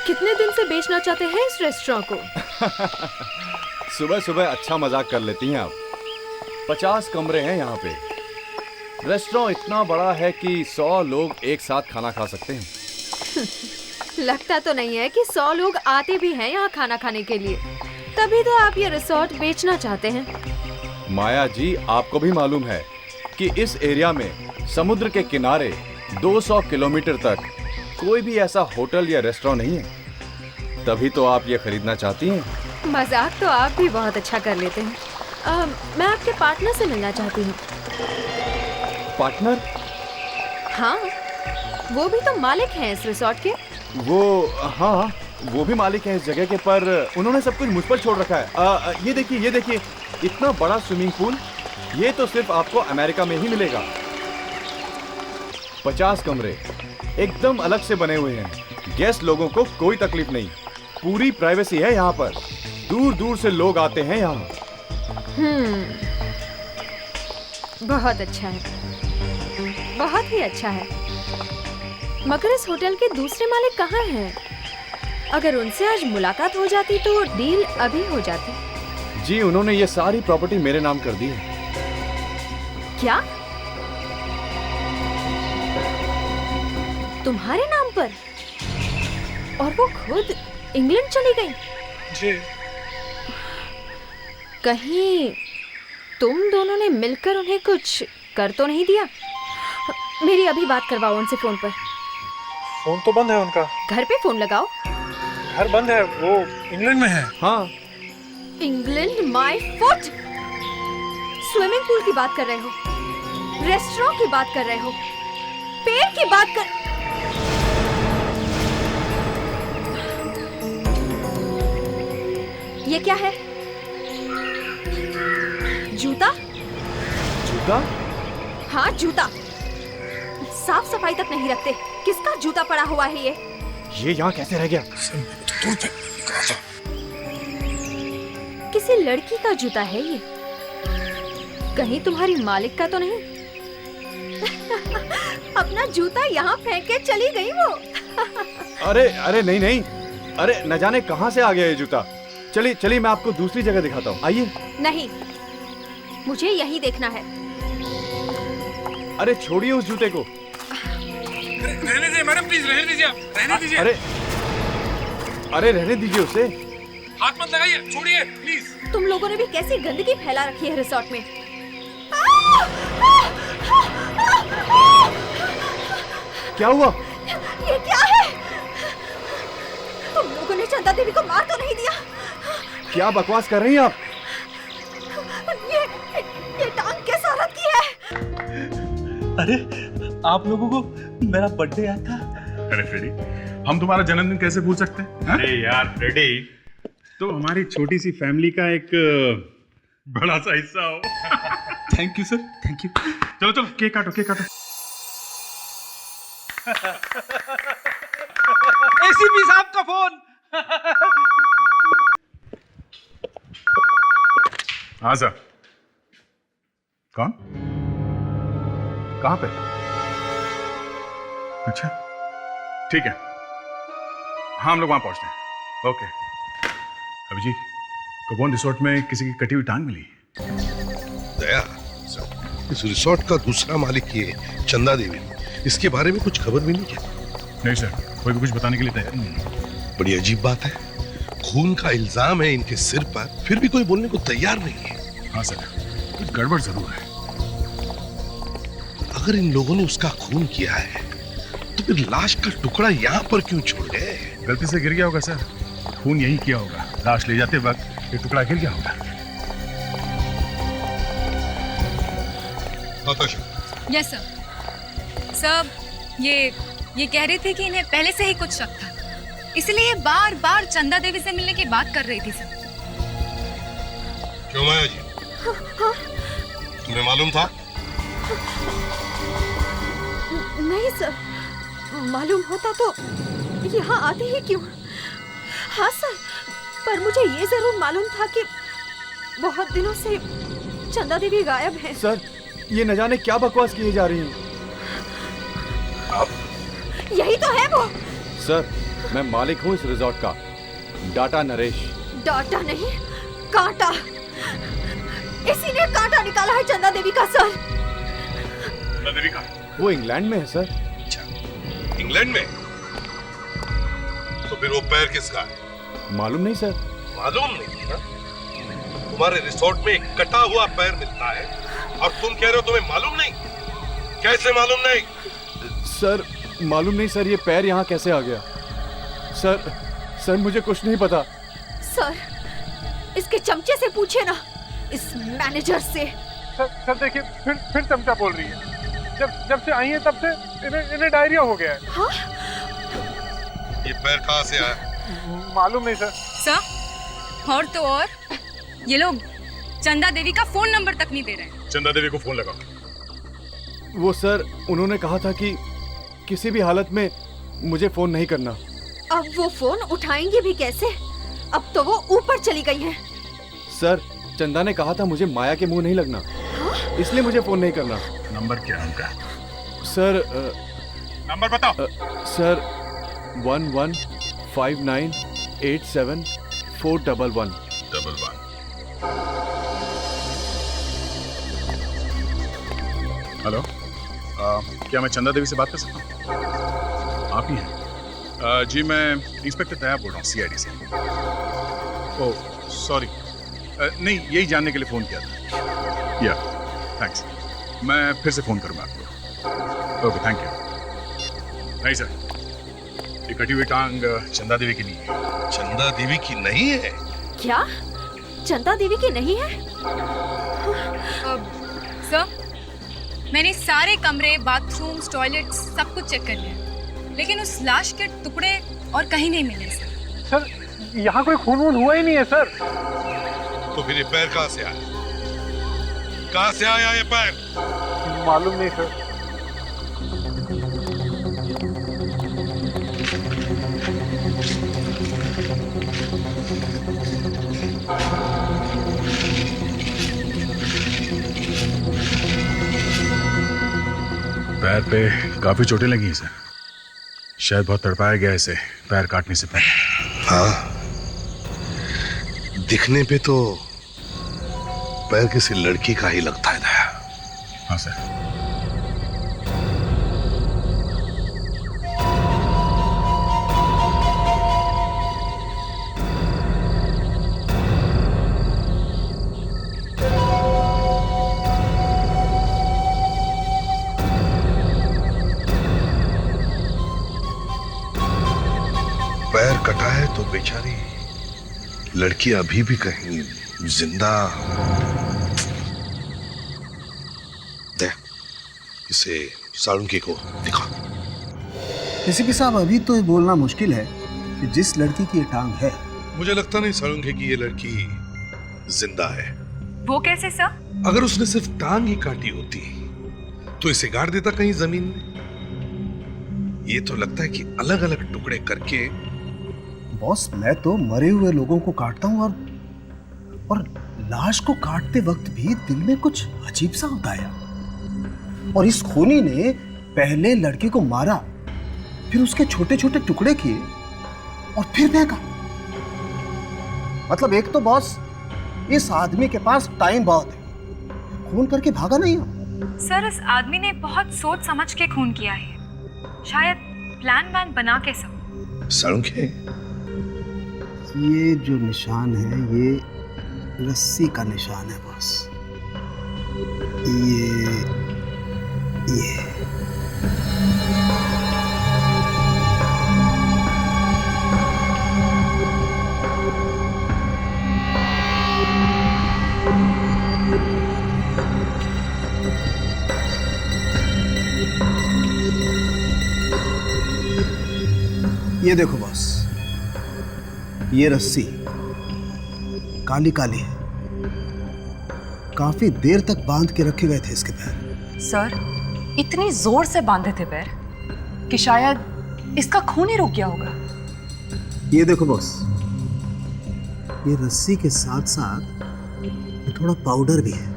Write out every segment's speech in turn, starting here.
कितने दिन से बेचना चाहते हैं इस रेस्टोरेंट को? सुबह सुबह अच्छा मजाक कर लेती हैं आप। 50 कमरे हैं यहाँ पे। रेस्टोरेंट इतना बड़ा है कि 100 लोग एक साथ खाना खा सकते हैं। लगता तो नहीं है कि 100 लोग आते भी हैं यहाँ खाना खाने के लिए, तभी तो आप ये रिसोर्ट बेचना चाहते हैं। माया जी, आपको भी मालूम है कि इस एरिया में समुद्र के किनारे 200 किलोमीटर तक कोई भी ऐसा होटल या रेस्टोरेंट नहीं है, तभी तो आप ये खरीदना चाहती हैं। मजाक तो आप भी बहुत अच्छा कर लेते हैं। मैं आपके पार्टनर से मिलना चाहती हूँ। पार्टनर? हाँ, वो भी तो मालिक हैं इस रिसोर्ट के। हाँ, वो भी मालिक हैं इस जगह के, पर उन्होंने सब कुछ मुझ पर छोड़ रखा है। ये देखिए, इतना बड़ा स्विमिंग पूल, ये तो सिर्फ आपको अमेरिका में ही मिलेगा। 50 कमरे एकदम अलग से बने हुए हैं। गेस्ट लोगों को कोई तकलीफ नहीं, पूरी प्राइवेसी है यहाँ पर। दूर दूर से लोग आते हैं यहाँ। बहुत अच्छा है, बहुत ही अच्छा है। मगर इस होटल के दूसरे मालिक कहाँ हैं? अगर उनसे आज मुलाकात हो जाती तो डील अभी हो जाती। जी, उन्होंने ये सारी प्रॉपर्टी मेरे नाम कर दी है। क्या? तुम्हारे नाम पर? और वो खुद इंग्लैंड चली गई? जी। कहीं तुम दोनों ने मिलकर उन्हें कुछ कर तो नहीं दिया? मेरी अभी बात करवाओ उनसे फोन पर। फोन तो बंद है उनका। घर पे फोन लगाओ। घर बंद है, वो इंग्लैंड में है। हाँ। England my foot! Swimming pool की बात कर रहे हो, रेस्टोरेंट की बात कर रहे हो, पेड़ की बात कर। ये क्या है? जूता? जूता? हाँ, जूता। साफ सफाई तक नहीं रखते। किसका जूता पड़ा हुआ है ये? यहाँ कैसे रह गया? किसी लड़की का जूता है ये। कहीं तुम्हारी मालिक का तो नहीं? अपना जूता यहाँ फेंक के चली गई वो। अरे नहीं, अरे न जाने कहाँ से आ गया ये जूता। चलिए मैं आपको दूसरी जगह दिखाता हूँ, आइए। नहीं, मुझे यही देखना है। अरे छोड़िए उस जूते को। रहने दीजिए मैडम, प्लीज रहने दीजिए, आप रहने दीजिए। अरे रहने दीजिए उसे। हाथ मत लगाइए, छोड़िए प्लीज। तुम लोगों ने भी कैसी गंदगी फैला रखी है रिसोर्ट में। क्या हुआ? ये क्या है? तुम लोगों ने चंदा देवी को मार तो नहीं दिया? क्या बकवास कर रही हैं आप? ये टांग किस औरत की है? अरे आप लोगों को मेरा बर्थडे याद था? अरे फ्रेडी, हम तुम्हारा जन्मदिन कैसे भूल सकते हैं? अरे यार फ्रेडी, तो हमारी छोटी सी फैमिली का एक बड़ा सा हिस्सा हो। Thank you sir, thank you. चलो केक काटो। एसीपी साहब का फोन। हाँ सर। कौन? कहाँ पे? अच्छा, ठीक है, हाँ हम लोग वहां पहुंचते हैं। ओके। अभिजीत, कबोन रिसोर्ट में किसी की कटी हुई टांग मिली? दया, इस रिसोर्ट का दूसरा मालिक ये चंदा देवी, इसके बारे में कुछ खबर मिली क्या? नहीं सर, कोई भी कुछ बताने के लिए तैयार नहीं है। बड़ी अजीब बात है, खून का इल्जाम है इनके सिर पर, फिर भी कोई बोलने को तैयार नहीं है। हाँ सर, कुछ गड़बड़ जरूर है। अगर इन लोगों ने उसका खून किया है तो फिर लाश का टुकड़ा यहाँ पर क्यों छोड़ गए? गलती से गिर गया होगा सर, खून यही किया होगा। लाश ले जाते वक्त ये टुकड़ा गिर गया होगा। Yes sir. सब ये कह रहे थे कि इन्हें पहले से ही कुछ शक था, इसलिए बार बार चंदा देवी से मिलने की बात कर रही थी सर। क्यों माया जी? तुम्हें मालूम था? नहीं सर, मालूम होता तो यहाँ आते ही क्यों? हाँ सर, पर मुझे ये जरूर मालूम था कि बहुत दिनों से चंदा देवी गायब है। सर, ये न जाने क्या बकवास किए जा रही हैं। यही तो है वो। सर, मैं मालिक हूँ इस रिजॉर्ट का, डाटा नरेश। डाटा नहीं, कांटा। इसी ने कांटा निकाला है चंदा देवी का सर। चंदा देवी का? वो इंग्लैंड में है सर। अच्छा, इंग्लैंड में? तो फिर वो पैर किसका है? मालूम नहीं सर। मालूम नहीं है? तुम्हारे रिसोर्ट में एक कटा हुआ पैर मिलता है और तुम कह रहे हो तुम्हें मालूम नहीं? कैसे मालूम नहीं? सर मालूम नहीं सर, ये पैर यहाँ कैसे आ गया? सर मुझे कुछ नहीं पता। सर, इसके चमचे से पूछे ना, इस मैनेजर से। सर देखिए, फिर चमचा बोल रही है। जब से आई है तब से इन्हें डायरिया हो गया है। हाँ? ये पैर कहाँ से आया? मालूम नहीं सर। सर, और तो और ये लोग चंदा देवी का फोन नंबर तक नहीं दे रहे हैं। चंदा देवी को फोन लगाओ। वो सर, उन्होंने कहा था कि किसी भी हालत में मुझे फोन नहीं करना। अब वो फोन उठाएंगे भी कैसे? अब तो वो ऊपर चली गई हैं। सर, चंदा ने कहा था मुझे माया के मुंह नहीं लगना, इसलिए मुझे फोन नहीं करना। नंबर क्या है उनका? सर नंबर बताओ। सर 1159874111। हेलो, क्या मैं चंदा देवी से बात कर सकता हूँ? आप ही हैं? जी, मैं इंस्पेक्टर दया बोल रहा हूँ, CID से। ओह सॉरी, नहीं, यही जानने के लिए फ़ोन किया था। या थैंक्स, मैं फिर से फ़ोन करूँगा आपको। Okay, thank you. नहीं सर, ये कटी हुई टांग चंदा देवी की नहीं है। चंदा देवी की नहीं है? क्या? चंदा देवी की नहीं है? सर, मैंने सारे कमरे, बाथरूम्स, टॉयलेट्स सब कुछ चेक कर लिया, लेकिन उस लाश के टुकड़े और कहीं नहीं मिले सर। यहाँ कोई खून वून हुआ ही नहीं है सर। तो फिर ये पैर कहाँ से आया? कहाँ से आया ये पैर? मालूम नहीं सर। पैर पे काफी चोटें लगी हैं सर, शायद बहुत तड़पाया गया इसे पैर काटने से पहले। हाँ, दिखने पे तो पैर किसी लड़की का ही लगता है दया। हाँ सर। पैर कटा है तो बेचारी लड़की अभी भी कहीं जिंदा। दे, इसे साळुंके को दिखा। एसीपी साहब, अभी तो ये बोलना मुश्किल है कि जिस लड़की की ये टांग है। मुझे लगता नहीं साळुंके की ये लड़की जिंदा है। वो कैसे सर? अगर उसने सिर्फ टांग ही काटी होती तो इसे गाड़ देता कहीं जमीन में। ये तो लगता है कि अलग अलग टुकड़े करके। बॉस, मैं तो मरे हुए लोगों को काटता हूँ और लाश को काटते वक्त भी दिल में कुछ अजीब सा होता है। और इस खूनी ने पहले लड़की को मारा, फिर उसके छोटे छोटे टुकड़े किए और फिर फेंका। मतलब एक तो बॉस, इस आदमी के पास टाइम बहुत है, खून करके भागा नहीं हो। सर, इस आदमी ने बहुत सोच समझ के खून किया है, शायद प्लान वैन बना के सब। साळुंके, ये जो निशान है ये रस्सी का निशान है बॉस। ये ये देखो बॉस, ये रस्सी काली काली है, काफी देर तक बांध के रखे गए थे इसके पैर। सर, इतनी जोर से बांधे थे पैर कि शायद इसका खून ही रुक गया होगा। ये देखो बॉस, ये रस्सी के साथ साथ ये थोड़ा पाउडर भी है।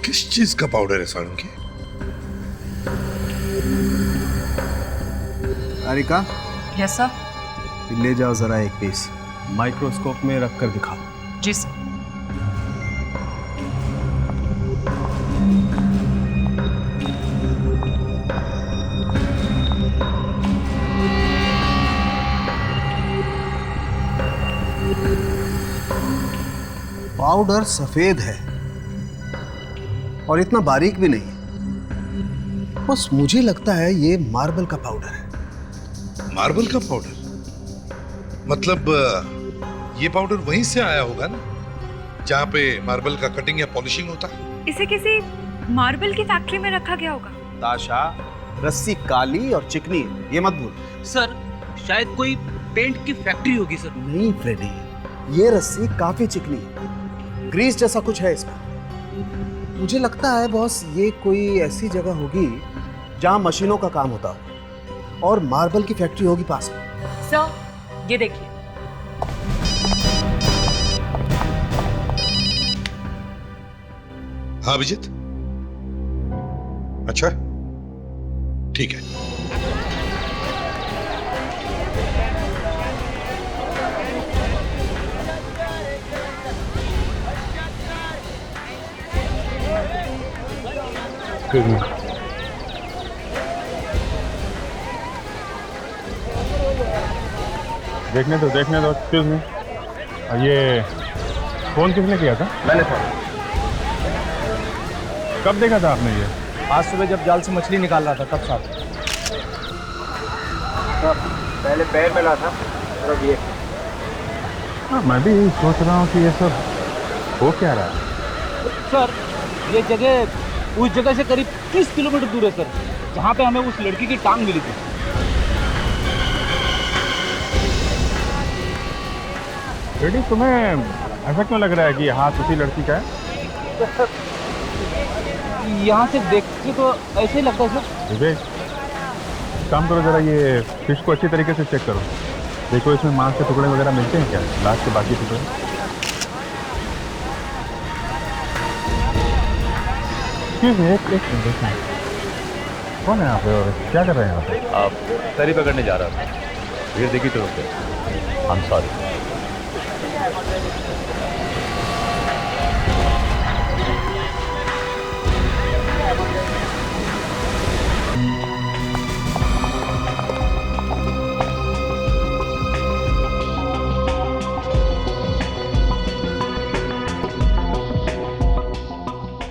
किस चीज का पाउडर है साळुंके? Areca, yes sir. ले जाओ जरा एक पीस, माइक्रोस्कोप में रख कर दिखाओ। जी सर। पाउडर सफेद है और इतना बारीक भी नहीं है। बस मुझे लगता है ये मार्बल का पाउडर है। मार्बल का पाउडर? मतलब ये पाउडर वहीं से आया होगा ना, जहाँ पे मार्बल का कटिंग या पॉलिशिंग होता है। इसे किसी मार्बल की फैक्ट्री में रखा गया होगा। ताशा, रस्सी काली और चिकनी है, ये मत भूल। सर शायद कोई पेंट की फैक्ट्री होगी सर। नहीं फ्रेडी, ये रस्सी काफी चिकनी है, ग्रीस जैसा कुछ है इसमें। मुझे लगता है बॉस ये कोई ऐसी जगह होगी जहां मशीनों का काम होता हो और मार्बल की फैक्ट्री होगी पास में। सर ये देखिए। हाँ अभिजीत, अच्छा ठीक है। देखने दो एक्सक्यूज मी, ये फोन किसने किया था? मैंने था। कब देखा था आपने ये? आज सुबह जब जाल से मछली निकाल रहा था तब साहब। पहले पैर में ला था और अब ये। हाँ, मैं भी यही सोच रहा हूँ कि ये सब हो क्या रहा है। सर ये जगह उस जगह से करीब 30 किलोमीटर दूर है सर, जहाँ पे हमें उस लड़की की टांग मिली थी। रेडी, तुम्हें ऐसा क्यों लग रहा है कि हाथ उसी लड़की का है? यहाँ से देख के तो ऐसे ही लगता है सर। विवेक, काम करो जरा, ये फिश को अच्छी तरीके से चेक करो, देखो इसमें मांस के टुकड़े वगैरह मिलते हैं क्या, लाश के बाकी टुकड़े। एक मिनट देखना, कौन है यहाँ पे और क्या कर रहे हैं यहाँ पे? आप तरी पकड़ने जा रहा था, भीड़ देखी तो रुक गए। I'm sorry।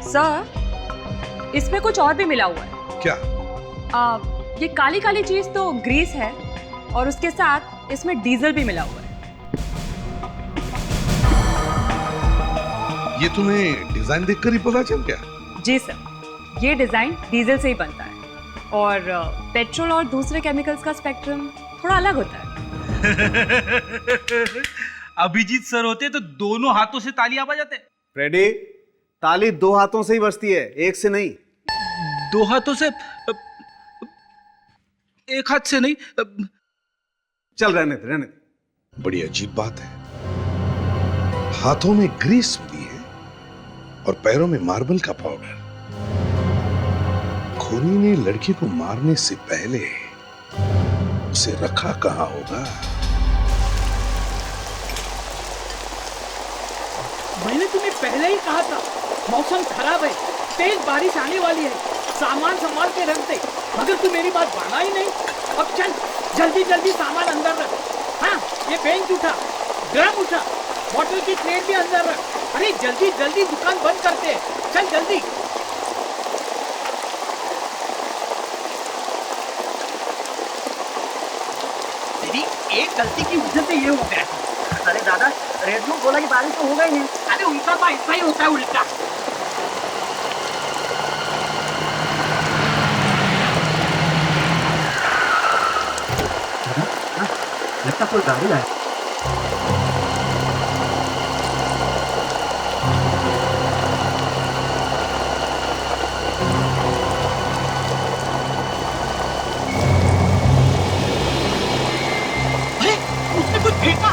सर इसमें कुछ और भी मिला हुआ है। क्या? ये काली काली चीज तो ग्रीस है और उसके साथ इसमें डीजल भी मिला हुआ है। ये तुम्हें डिजाइन देखकर ही पता चल गया? जी सर, ये डिजाइन डीजल से ही बनता है और पेट्रोल और दूसरे केमिकल्स का स्पेक्ट्रम थोड़ा अलग होता है। अभिजीत सर होते तो दोनों हाथों से तालियां बजाते। फ्रेडी, ताली दो हाथों से ही बजती है, एक से नहीं। दो हाथों से? एक हाथ से नहीं। चल रहने दे। बड़ी अजीब बात है, हाथों में ग्रीस मिली है और पैरों में मार्बल का पाउडर। खूनी ने लड़की को मारने से पहले उसे रखा कहां होगा? मैंने तुम्हें पहले ही कहा था, मौसम खराब है, तेज बारिश आने वाली है, सामान संभाल के रख दे, मगर तू मेरी बात माना ही नहीं। अब चल जल्दी जल्दी सामान अंदर रख। हाँ, ये बेंच उठा, ड्रम उठा, बॉटल की प्लेट भी अंदर रख। अरे जल्दी जल्दी दुकान बंद करते हैं, चल जल्दी। तेरी एक गलती की वजह से ये हो गया। अरे दादा, रेडियो बोला कि बारिश तो होगा ही नहीं। अरे उल्टा तो ऐसा ही होता है, उल्टा। लगता कोई गाड़ी है। अरे उसने कुछ फेंका।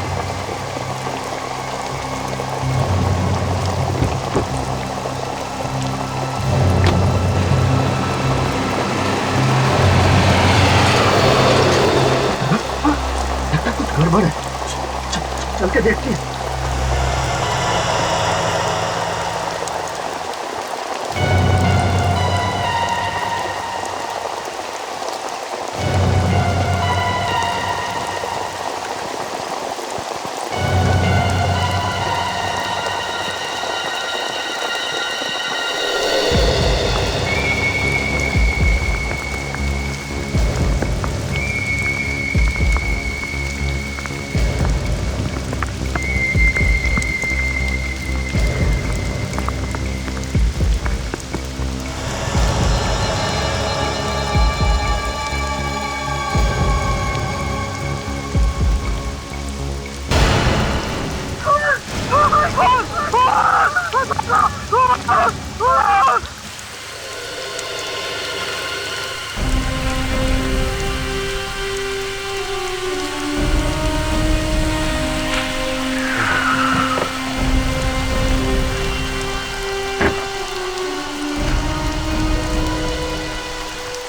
पीछे देखती है।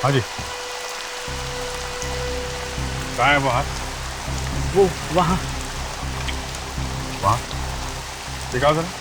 हाँ जी, कहाँ है वो हाथ? वो वहाँ। वहाँ दिखाओ जरा।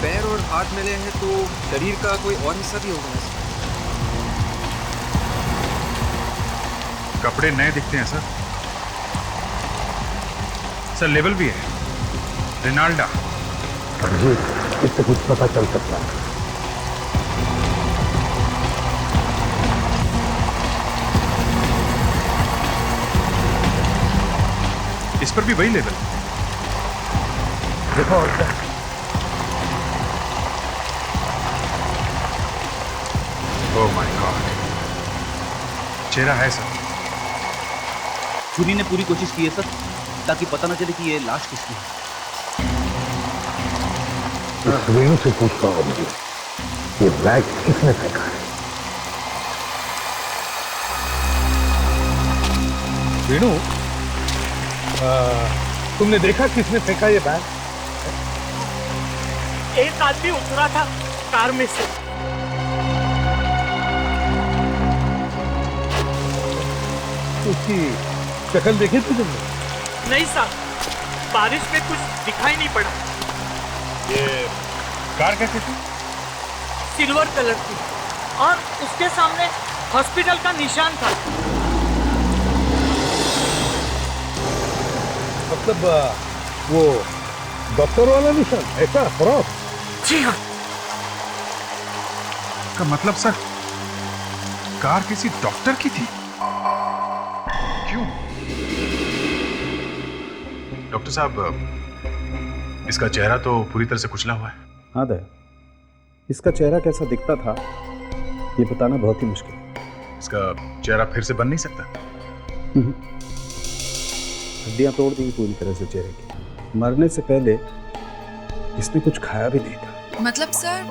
पैर और हाथ मिले हैं तो शरीर का कोई और हिस्सा भी होगा इसमें। कपड़े नए दिखते हैं सर। सर लेवल भी है, रिनाल्डा। जी, इससे कुछ पता चल सकता है। इस पर भी वही लेवल। देखो और क्या। ओह माय गॉड, चेहरा है सर। चूरी ने पूरी कोशिश की है सर, ताकि पता न चले कि ये लाश किसकी है। इस वेणु से पूछता हूँ मुझे, ये बैग किसने फेंका है? वेणु, तुमने देखा किसने फेंका ये बैग? एक आदमी उतरा था कार में से। उसकी शक्ल देखी थी तुमने? नहीं साहब, बारिश में कुछ दिखाई नहीं पड़ा। ये कार कैसी थी? सिल्वर कलर की, और उसके सामने हॉस्पिटल का निशान था। मतलब वो डॉक्टर वाला निशान, ऐसा क्रॉस? जी हाँ। का मतलब सर, कार किसी डॉक्टर की थी? क्यों? डॉक्टर साहब, इसका चेहरा तो पूरी तरह से कुचला हुआ है। हाँ दया, इसका चेहरा कैसा दिखता था ये बताना बहुत ही मुश्किल है। इसका चेहरा फिर से बन नहीं सकता। हड्डियां तोड़ दी पूरी तरह से चेहरे की। मरने से पहले इसने कुछ खाया भी नहीं था। मतलब सर,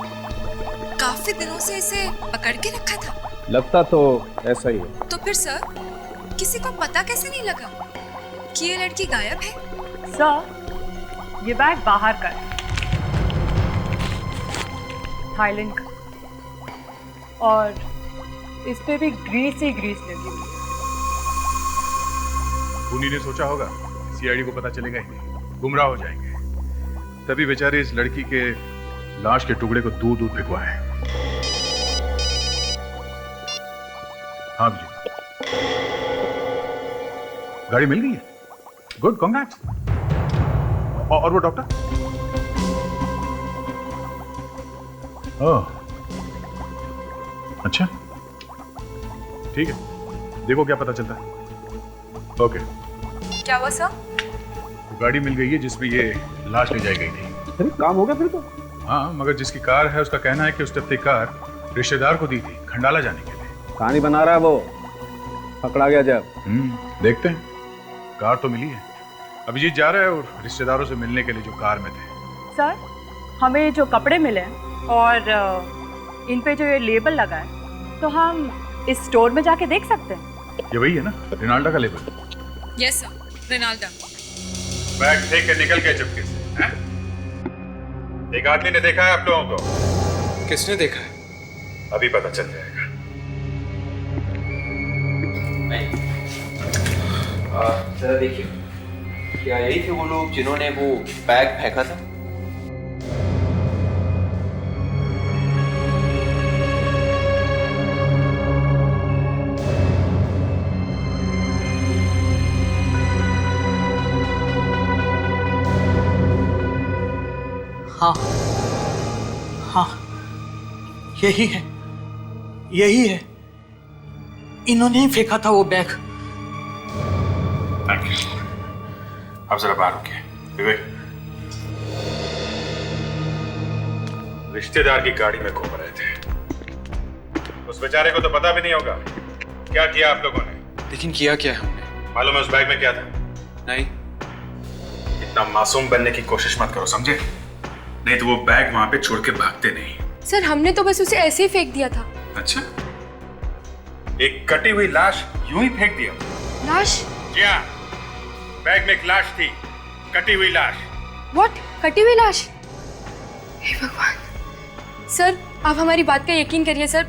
काफी दिनों से इसे पकड़ के रखा था? लगता तो ऐसा ही है। तो फिर सर, किसी को पता कैसे नहीं लगा कि ये लड़की गायब है? सर, ये बैग बाहर का है, थाईलैंड का, और इस पे भी ग्रीस ही ग्रीस लगी हुई है। खूनी ने सोचा होगा सीआईडी को पता चलेगा ही नहीं, गुमराह हो जाएंगे, तभी बेचारे इस लड़की के लाश के टुकड़े को दूर दूर फेंकवाए। हाँ जी, गाड़ी मिल गई है। Good, congrats. और वो डॉक्टर? ओह, अच्छा, ठीक है, देखो क्या पता चलता है। ओके। क्या हुआ सर? गाड़ी मिल गई है जिसमें ये लाश ले जाई गई थी। अरे काम हो गया फिर तो। हाँ, मगर जिसकी कार है उसका कहना है कि उसने अपनी कार रिश्तेदार को दी थी खंडाला जाने के लिए। कहानी बना रहा है वो, पकड़ा गया जब। देखते हैं। कार तो मिली है, अभिजीत जा रहा है और रिश्तेदारों से मिलने के लिए जो कार में थे। सर, हमें जो कपड़े मिले हैं और इन पे जो ये लेबल लगा है, तो हम इस स्टोर में जाके देख सकते हैं। ये वही है ना, रिनाल्डा का label? Yes sir, Rinalda. Bag फेंक के निकल गए चुपके से, हैं? एक आदमी ने देखा है आप लोगों को। किसने देखा है? अभी पता चल जाएगा। जरा देखिए, क्या यही थे वो लोग जिन्होंने वो बैग फेंका था? हाँ हाँ, यही है, यही है। इन्होंने ही फेंका था वो बैग। Thank you. अब जरा बाहर रुकिए। विवेक, रिश्तेदार की गाड़ी में घूम रहे थे, उस बेचारे को तो पता भी नहीं होगा क्या किया आप लोगों ने। लेकिन किया क्या हमने? मालूम है उस बैग में क्या था? नहीं। इतना मासूम बनने की कोशिश मत करो, समझे? नहीं तो वो बैग वहां पे छोड़ के भागते नहीं। सर, हमने तो बस उसे ऐसे ही फेंक दिया था। अच्छा, एक कटी हुई लाश यूं ही फेंक दिया? लाश? जी हाँ, बैग में एक लाश थी, कटी हुई लाश। व्हाट? कटी हुई लाश? हे भगवान। सर, आप हमारी बात का यकीन करिए सर,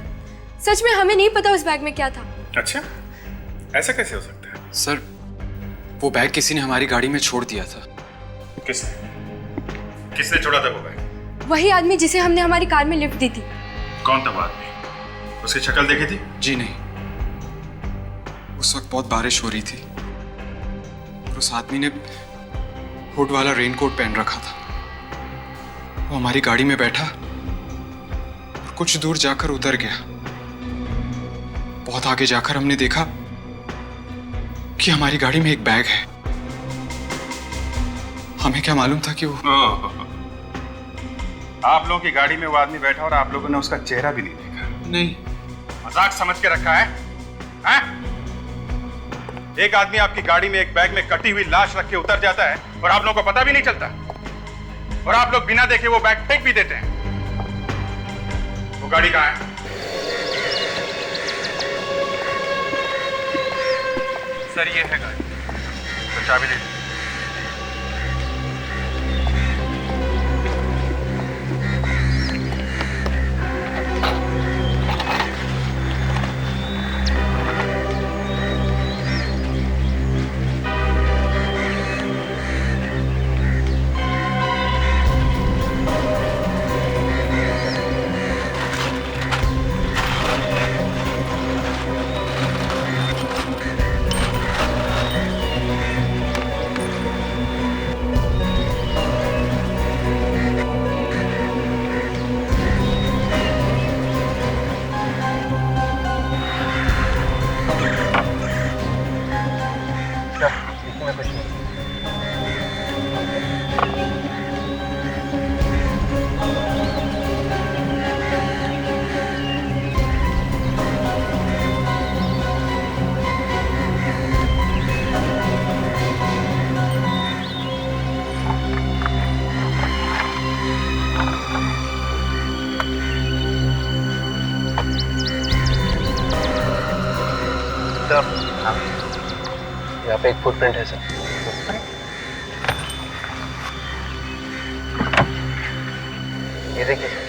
सच में हमें नहीं पता उस बैग में क्या था। अच्छा, ऐसा कैसे हो सकता है? सर, वो बैग किसी ने हमारी गाड़ी में छोड़ दिया था। किसने छोड़ा था वो बैग? वही आदमी जिसे हमने हमारी कार में लिफ्ट दी थी। कौन था वो आदमी? उसकी शक्ल देखी थी? जी नहीं, उस वक्त बहुत बारिश हो रही थी और उस आदमी ने हुड वाला रेनकोट पहन रखा था। वो हमारी गाड़ी में बैठा और कुछ दूर जाकर उतर गया। बहुत आगे जाकर हमने देखा कि हमारी गाड़ी में एक बैग है। हमें क्या मालूम था कि वो आप लोगों की गाड़ी में वो आदमी बैठा और आप लोगों ने उसका चेहरा भी नहीं देखा? नहीं। मजाक समझ के रखा है? हैं? एक आदमी आपकी गाड़ी में एक बैग में कटी हुई लाश रख के उतर जाता है और आप लोगों को पता भी नहीं चलता, और आप लोग बिना देखे वो बैग फेंक भी देते हैं। वो गाड़ी कहाँ है? सर, ये है गाड़ी। तो चाबी दे। यहाँ पे एक फुटप्रिंट है सर। ये देखिए सर।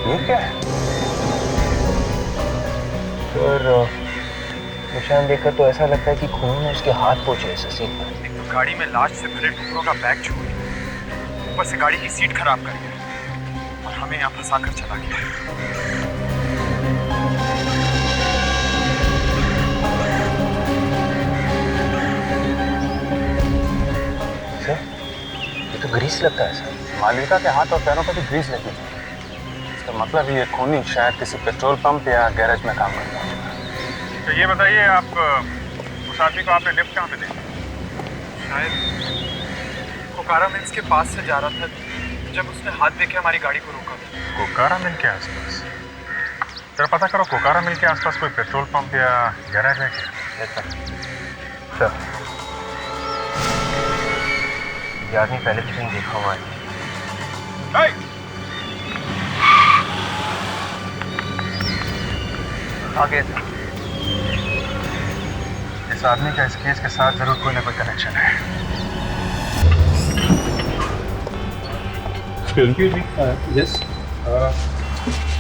ये क्या है? सर, निशान देखकर तो ऐसा लगता है कि खून में उसके हाथ पहुंचे हैं सीट पर। एक तो गाड़ी में लाश से भरे टुकड़ों का बैग छोड़ दिया, ऊपर से गाड़ी की सीट खराब कर गया और हमें यहाँ फंसा कर चला गया। सर, ये तो ग्रीस लगता है सर। मालिका के हाथ और पैरों पर भी ग्रीस लगी है। इसका मतलब ये खूनी शायद किसी पेट्रोल पंप या गैरेज में काम करता है। तो ये बताइए, आप उस आदमी को आपने लिफ्ट कहाँ पे देखा? शायद कोकारा मिल्स के पास से जा रहा था जब उसने हाथ देके हमारी गाड़ी को रोका था। कोकारा मिल के आसपास? जरा पता करो कोकारा मिल के आसपास कोई पेट्रोल पंप या गैराज है क्या? सर, ये आदमी पहले भी कहीं देखा हुआ है। आगे इस आदमी का इस केस के साथ जरूर कोई ना कोई कनेक्शन है। यस,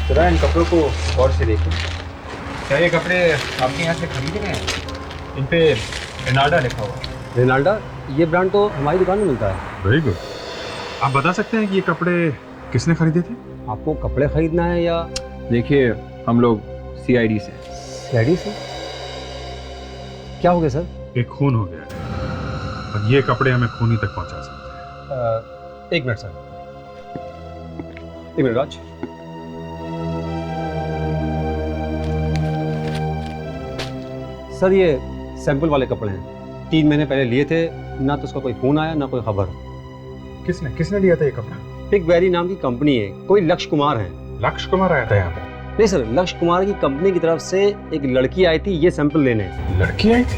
जरा इन कपड़ों को गौर से देखें। क्या ये कपड़े आपके यहाँ से खरीदे गए हैं? इन पे रेनाल्डा लिखा हुआ है। रेनाल्डा? ये ब्रांड तो हमारी दुकान में मिलता है। Very good. आप बता सकते हैं कि ये कपड़े किसने खरीदे थे? आपको कपड़े खरीदना है या? देखिए, हम लोग CID से। CID से? क्या हो गया सर? एक खून हो गया है और ये कपड़े हमें खूनी तक पहुंचा सकते हैं। एक मिनट सर, एक मिनट राज। सर ये सैंपल वाले कपड़े हैं, 3 महीने पहले लिए थे, ना तो उसका कोई फोन आया ना कोई खबर। किसने लिया था ये कपड़ा? पिक वेरी नाम की कंपनी है, कोई लक्ष्य कुमार है। लक्ष्य कुमार आया था यहाँ पे? नहीं सर, लक्ष्य कुमार की कंपनी की तरफ से एक लड़की आई थी ये सैंपल लेने। लड़की आई थी?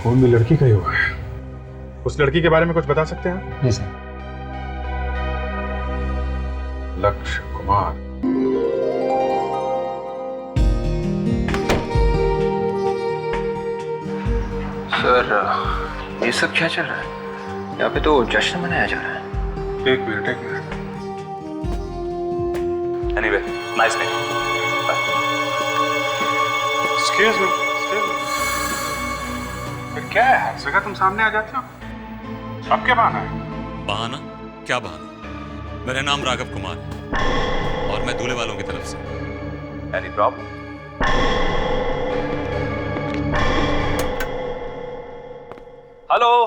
खून भी लड़की का ही हुआ है। उस लड़की के बारे में कुछ बता सकते हैं? नहीं सर। लक्ष्य कुमार। सर, ये सब क्या चल रहा है? यहाँ पे तो जश्न मनाया जा रहा है। एक minute. Anyway, nice meeting. Excuse me. क्या है हर जगह तुम सामने आ जाते हो? अब क्या बहाना है? बहाना? क्या बहाना? मेरा नाम राघव कुमार है और मैं दूल्हे वालों की तरफ से। Any problem?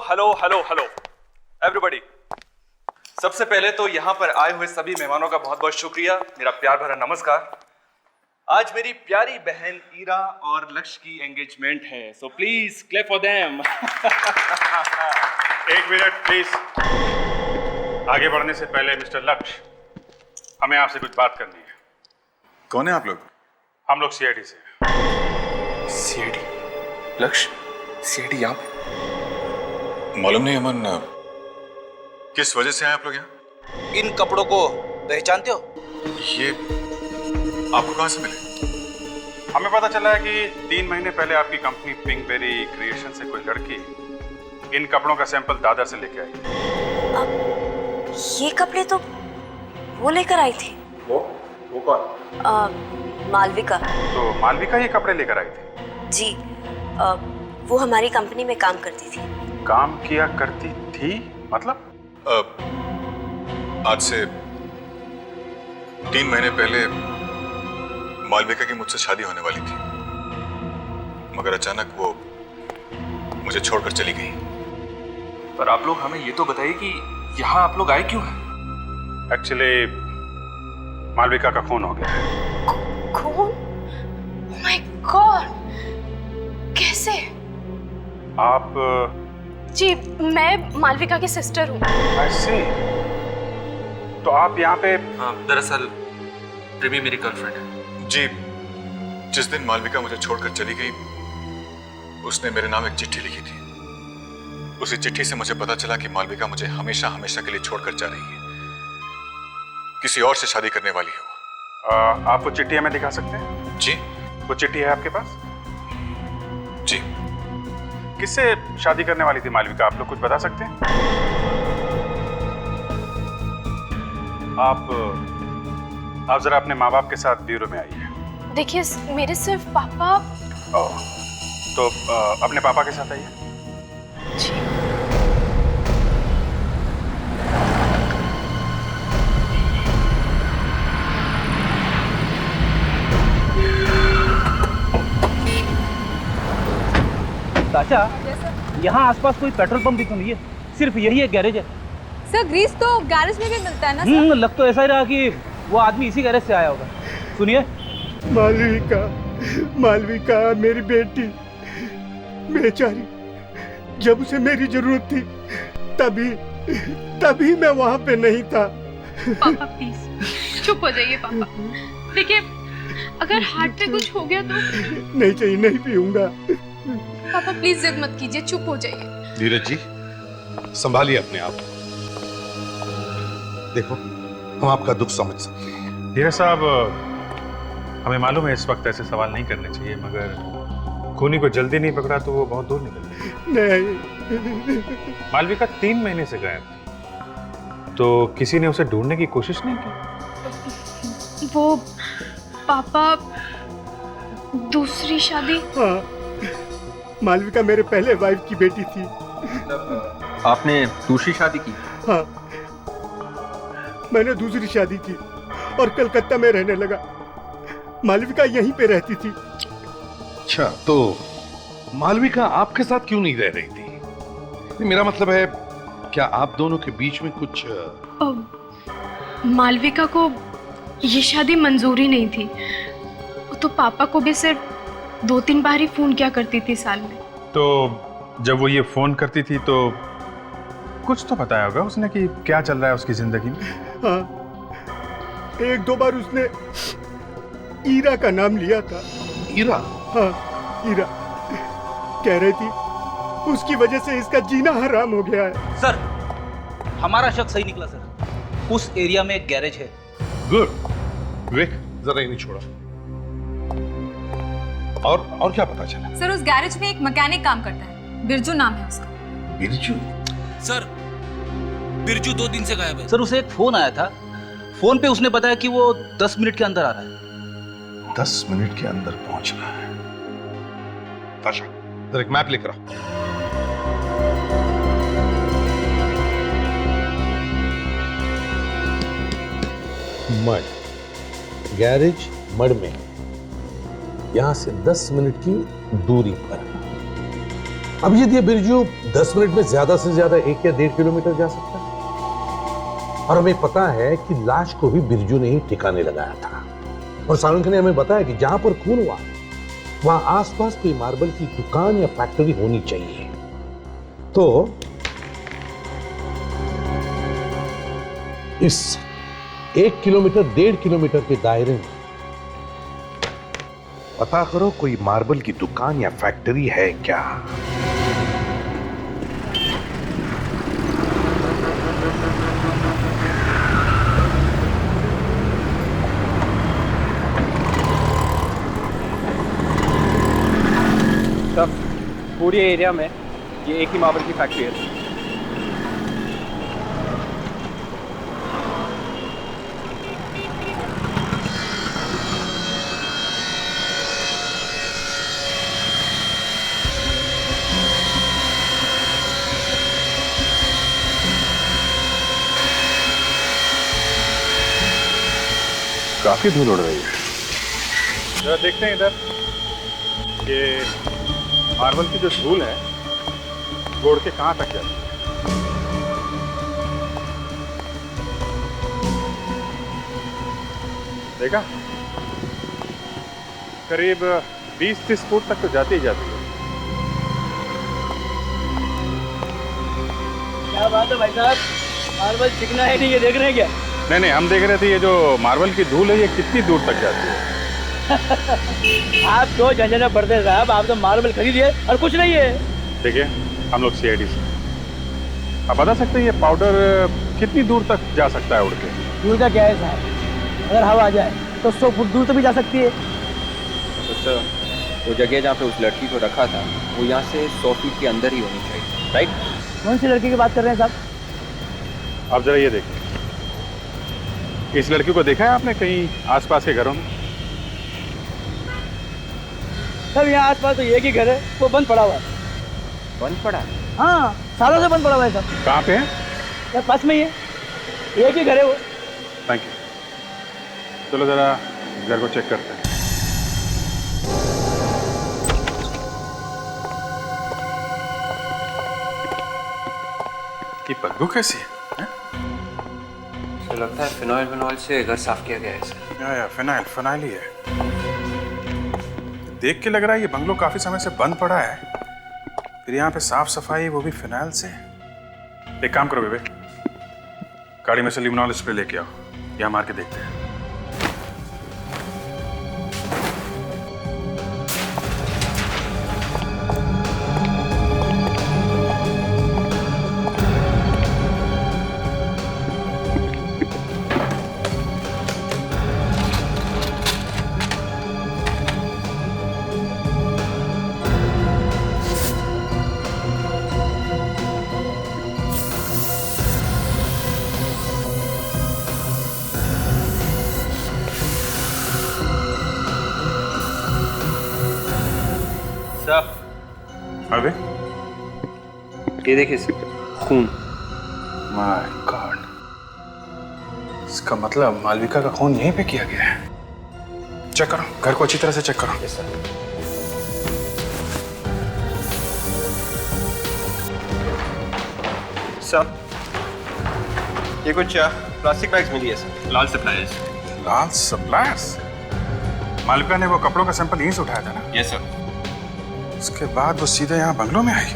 Hello everybody. सबसे पहले तो यहाँ पर आए हुए सभी मेहमानों का बहुत बहुत शुक्रिया, मेरा प्यार भरा नमस्कार। आज मेरी प्यारी बहन ईरा और लक्ष्य की एंगेजमेंट है, so please clap for them. एक मिनट प्लीज। आगे बढ़ने से पहले मिस्टर लक्ष्य, हमें आपसे कुछ बात करनी है। कौन है आप लोग? हम लोग CID से। CID? लक्ष्य, CID यहाँ? मालूम नहीं अमन, किस वजह से आए आप लोग यहाँ? इन कपड़ों को पहचानते हो? ये आपको कहाँ से मिले? हमें पता चला है कि 3 महीने पहले आपकी कंपनी पिंकबेरी क्रिएशन से कोई लड़की इन कपड़ों का सैंपल दादर से लेके आई। ये कपड़े तो वो लेकर आई थी। वो कौन? मालविका। तो मालविका ये कपड़े लेकर आई थी? जी, वो हमारी कंपनी में काम करती थी। काम किया करती थी मतलब? आज से 3 महीने पहले मालविका की मुझसे शादी होने वाली थी, मगर अचानक वो मुझे छोड़कर चली गई। पर आप लोग हमें ये तो बताइए कि यहाँ आप लोग आए क्यों हैं? एक्चुअली मालविका का खून हो गया है। खून? Oh my God! कैसे? आप? जी, मैं मालविका की सिस्टर हूँ। I see। तो आप यहाँ पे? दरअसल रिमी मेरी गर्लफ्रेंड है। जी, जिस दिन मालविका मुझे छोड़कर चली गई, उसने मेरे नाम एक चिट्ठी लिखी थी। उसी चिट्ठी से मुझे पता चला कि मालविका मुझे हमेशा हमेशा के लिए छोड़कर जा रही है, किसी और से शादी करने वाली है वो। आप वो चिट्ठी हमें दिखा सकते हैं? जी। वो चिट्ठी है आपके पास? जी। किससे शादी करने वाली थी मालविका, आप लोग कुछ बता सकते हैं? आप जरा अपने माँ बाप के साथ ब्यूरो में आइए। देखिए, मेरे सिर्फ पापा। तो अपने पापा के साथ आइए। जी। चाचा, यहाँ आसपास कोई पेट्रोल पंप भी तो नहीं है, सिर्फ यही एक गैरेज है। सर, ग्रीस तो गैरेज में भी मिलता है ना सर? लग तो ऐसा ही रहा कि वो आदमी इसी गैरेज से आया होगा। सुनिए। मालविका, मेरी बेटी, बेचारी, जब उसे मेरी जरूरत थी तभी मैं वहां पे नहीं था। पापा प्लीज चुप हो जाइए पापा। देखिए अगर हार्ट पे कुछ हो गया तो। नहीं चाहिए, नहीं पीऊंगा। पापा प्लीज जिद मत कीजिए, चुप हो जाइए। धीरज जी, संभालिए अपने आप। देखो, हम आपका दुख समझ सकते हैं। धीरज साहब, हमें मालूम है इस वक्त ऐसे सवाल नहीं करने चाहिए, मगर खूनी को जल्दी नहीं पकड़ा तो वो बहुत दूर निकल गया। नहीं। मालविका 3 महीने से गायब थी, तो किसी ने उसे ढूंढने की कोशिश नहीं की? वो पापा दूसरी शादी। हाँ, मालविका मेरे पहले वाइफ की बेटी थी। आपने दूसरी शादी की? हाँ, मैंने दूसरी शादी की और कलकत्ता में रहने लगा। मालविका यहीं पे रहती थी। अच्छा, तो मालविका आपके साथ क्यों नहीं रह रही थी? मेरा मतलब है, क्या आप दोनों के बीच में कुछ? मालविका को ये शादी मंजूरी नहीं थी। वो तो पापा को भी सिर्फ 2-3 बार ही फोन किया करती थी साल में। तो जब वो ये फोन करती थी तो कुछ तो बताया होगा उसने कि क्या चल रहा है उसकी जिंदगी में? हाँ, 1-2 बार उसने ईरा का नाम लिया था। ईरा? हाँ, ईरा। कह रही थी उसकी वजह से इसका जीना हराम हो गया है। सर, हमारा शक सही निकला सर। उस एरिया में एक गैरेज है। गुड। विवेक, जरा इन्हें छोड़ा। और क्या पता चला? सर, उस गैरेज में एक मैकेनिक काम करता है, बिरजू नाम है उसका। बिरजू? सर, बिरजू 2 दिन से गायब है। सर, उसे एक फोन आया था। फोन पे उसने बताया कि वो 10 मिनट के अंदर आ रहा है। 10 मिनट के अंदर पहुंच रहा है। ताशा, जरा एक मैप लेकर आओ। मड, गैरेज मड में, यहां से 10 मिनट की दूरी पर। अब यदि बिरजू 10 मिनट में ज्यादा से ज्यादा 1 या 1.5 किलोमीटर जा सकता है, और हमें पता है कि लाश को भी बिरजू ने ही ठिकाने लगाया था, और सालुंखे ने हमें बताया कि जहां पर खून हुआ वहां आसपास कोई मार्बल की दुकान या फैक्ट्री होनी चाहिए। तो इस 1 किलोमीटर 1.5 किलोमीटर के दायरे में पता करो कोई मार्बल की दुकान या फैक्ट्री है क्या। पूरे एरिया में ये एक ही मार्बल की फैक्ट्री है। काफी धूल उड़ रही है। जरा देखते हैं इधर, ये मार्बल की जो धूल है गोड़ के कहां तक जाती है। देखा, करीब 20-30 फुट तक तो जाती ही जाती है। क्या बात है भाई साहब, मार्बल चिकना है नहीं, ये देख रहे हैं क्या? नहीं, हम देख रहे थे ये जो मार्बल की धूल है ये कितनी दूर तक जाती है। आप तो झंझट में पड़ते साहब, आप तो मार्बल खरीदिए और कुछ नहीं है। देखिए, हम लोग CID से आप बता सकते हैं ये पाउडर कितनी दूर तक जा सकता है उड़ के? दूर का क्या है साहब, अगर हवा आ जाए तो 100 फुट दूर तक भी जा सकती है। तो वो जगह जहाँ पे उस लड़की को रखा था वो यहाँ से 100 फीट के अंदर ही होनी चाहिए, राइट? कौन सी लड़की की बात कर रहे हैं साहब? आप जरा ये देखिए, इस लड़की को देखा है आपने कहीं आसपास के घरों में? सब यहाँ आसपास तो एक ही घर है, वो बंद पड़ा हुआ है। बंद पड़ा? हाँ, सालों से बंद पड़ा हुआ है सब। कहाँ पे है? यार पास में ही है, एक ही घर है वो। Thank you. चलो जरा घर को चेक करते हैं। ये बदबू कैसी है? तो लगता है फिनाइल से घर साफ किया गया है सर। या फिनाइल ही है। देख के लग रहा है ये बंगलो काफी समय से बंद पड़ा है, फिर यहाँ पे साफ सफाई, वो भी फिनाइल से। एक काम करो बेबे, गाड़ी में से लिमनॉल स्प्रे लेके आओ, यहाँ मार के देखते हैं। अबे ये देखिए खून। माय गॉड, इसका मतलब मालविका का खून यहीं पे किया गया है। चेक करो, घर को अच्छी तरह से चेक करो। Yes sir. सर, ये कुछ प्लास्टिक बैग्स मिली है सर, लाल सप्लायर्स। लाल सप्लायर्स? मालविका ने वो कपड़ों का सैंपल यहीं से उठाया था ना? Yes sir. उसके बाद वो सीधे यहाँ बंगलों में आई।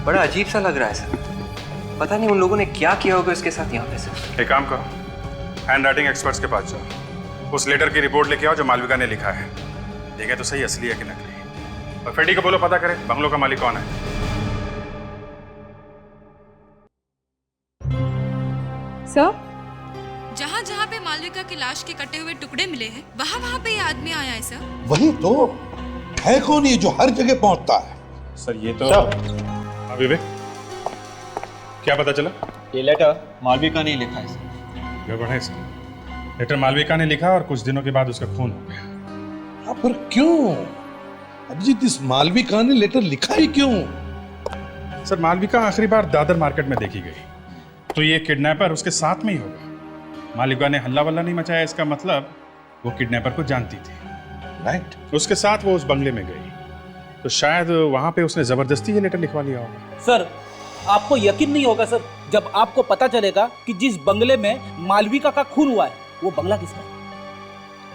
बड़ा अजीब सा लग रहा है सर, पता नहीं उन लोगों ने क्या किया होगा इसके साथ यहाँ पे सर। एक काम करो, हैंड राइटिंग एक्सपर्ट्स के पास जाओ, उस लेटर की रिपोर्ट लेके आओ जो मालविका ने लिखा है। देखे तो सही असली है कि नकली। और फेडी को बोलो पता करे बंगलों का मालिक कौन है। सर, जहाँ जहाँ पे मालविका की लाश के कटे हुए टुकड़े मिले हैं, वहाँ वहाँ पे ये आदमी आया है सर। वही तो है, कौन ये जो हर जगह पहुंचता है? सर ये तो अभी क्या पता चला? ये लेटर मालविका ने लिखा है सर। गड़बड़ है सर, लेटर मालविका ने लिखा और कुछ दिनों के बाद उसका खून हो गया। हाँ, पर क्यों अभिजीत, इस मालविका ने लेटर लिखा ही क्यों? सर मालविका आखिरी बार दादर मार्केट में देखी गई, तो ये किडनैपर उसके साथ में ही होगा। मालविका ने हल्ला वल्ला नहीं मचाया, इसका मतलब वो किडनैपर को जानती थी। राइट। उसके साथ वो उस बंगले में गई, तो शायद वहां पे उसने जबरदस्ती ये लेटर लिखवा लिया होगा। सर, आपको यकीन नहीं होगा सर जब आपको पता चलेगा कि जिस बंगले में मालविका का खून हुआ है वो बंगला किसका है?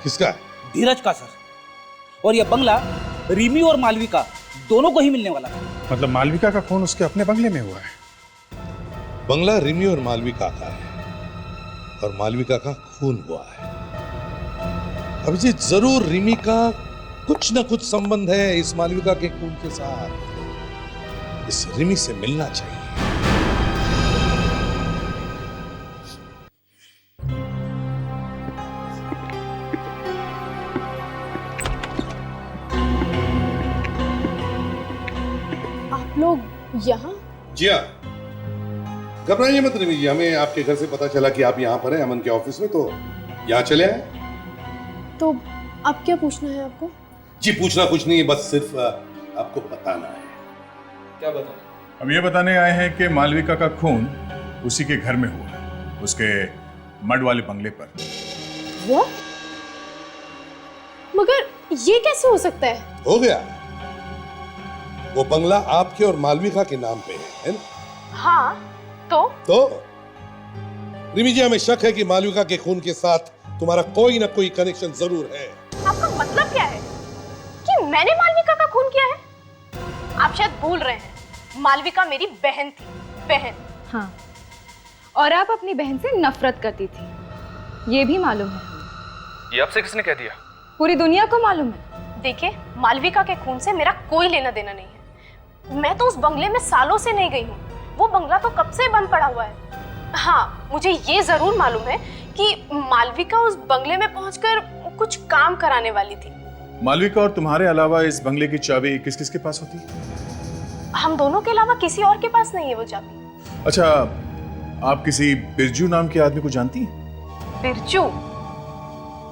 किसका है? धीरज का सर। और ये बंगला रिमी और मालविका दोनों को ही मिलने वाला है। मतलब मालविका का खून उसके अपने बंगले में हुआ है? बंगला रिमी और मालविका का है और मालविका का खून हुआ है। अभिजीत, जरूर रिमी का कुछ ना कुछ संबंध है इस मालविका के खून के साथ। इस रिमी से मिलना चाहिए। आप लोग यहाँ? जी हाँ, घबराइए मत रिमी जी, हमें आपके घर से पता चला कि आप यहाँ पर हैं अमन के ऑफिस में, तो यहाँ चले आए। तो अब क्या पूछना है आपको? जी पूछना कुछ नहीं है, बस सिर्फ आपको बताना है। क्या बताना? अब ये बताने आए हैं कि मालविका का खून उसी के घर में हुआ, उसके मड वाले बंगले पर। वो? मगर ये कैसे हो सकता है? हो गया, वो बंगला आपके और मालविका के नाम पे है ना? हाँ, तो रिमी जी, हमें शक है कि मालविका के खून के साथ तुम्हारा कोई ना कोई कनेक्शन जरूर है। आपका मतलब क्या है कि मैंने मालविका का खून किया है? आप शायद भूल रहे हैं, मालविका मेरी बहन थी। बहन। हाँ, और आप अपनी बहन से नफरत करती थी, ये भी मालूम है। ये आपसे किसने कह दिया? पूरी दुनिया को मालूम है। देखिए, मालविका के खून से मेरा कोई लेना देना नहीं है। मैं तो उस बंगले में सालों से नहीं गई हूँ, वो बंगला तो कब से बंद पड़ा हुआ है। हाँ, मुझे ये जरूर मालूम है कि मालविका उस बंगले में पहुंचकर कुछ काम कराने वाली थी। मालविका और तुम्हारे अलावा इस बंगले की चाबी किस किस के पास होती है? हम दोनों के अलावा किसी और के पास नहीं है वो चाबी। अच्छा, आप किसी बिरजू नाम के आदमी को जानती हैं? बिरजू?